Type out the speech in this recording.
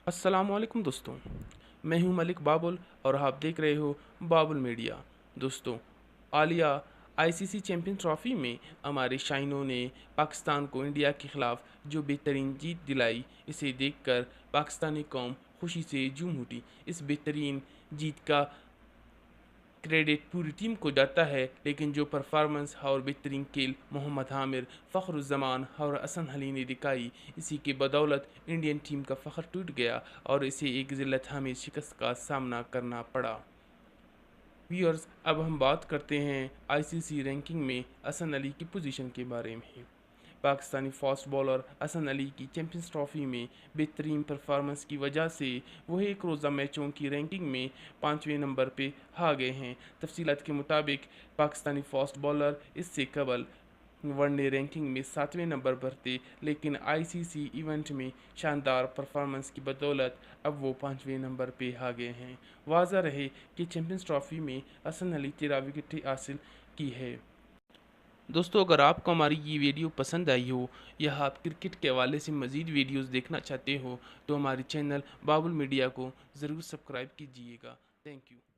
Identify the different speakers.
Speaker 1: अस्सलामुअलैकुम दोस्तों। मैं हूं मलिक बाबुल और आप देख रहे हो बाबुल मीडिया। दोस्तों, आलिया आईसीसी चैंपियन ट्रॉफी में हमारे शाइनों ने पाकिस्तान को इंडिया के खिलाफ जो बेहतरीन जीत दिलाई, इसे देखकर पाकिस्तानी कौम खुशी से झूम उठी। इस बेहतरीन जीत का क्रेडिट पूरी टीम को जाता है, लेकिन जो परफॉर्मेंस और बेहतरीन खेल मोहम्मद आमिर, फ़ख्रुज़्ज़मान और हसन अली ने दिखाई, इसी की बदौलत इंडियन टीम का फ़ख्र टूट गया और इसे एक ज़िल्लत हमें शिकस्त का सामना करना पड़ा। व्यूअर्स, अब हम बात करते हैं आईसीसी रैंकिंग में हसन अली की पोजीशन के बारे में। पाकिस्तानी फास्ट बॉलर हसन अली की चैंपियंस ट्रॉफी में बेहतरीन परफॉर्मेंस की वजह से वो एक रोज़ा मैचों की रैंकिंग में 5वें नंबर पे आ गए हैं। तफसीलात के मुताबिक पाकिस्तानी फास्ट बॉलर इससे कबल वनडे रैंकिंग में 7वें नंबर पर थे, लेकिन आईसीसी इवेंट में शानदार परफॉर्मेंस की बदौलत अब वो 5वें नंबर पे आ गए हैं। वाज़ह रहे कि चैंपियंस ट्रॉफी में हसन अली 13 विकेटें हासिल की है। दोस्तों, अगर आपको हमारी ये वीडियो पसंद आई हो या आप क्रिकेट के हवाले से मज़ीद वीडियोस देखना चाहते हो तो हमारे चैनल बाबुल मीडिया को ज़रूर सब्सक्राइब कीजिएगा। Thank you.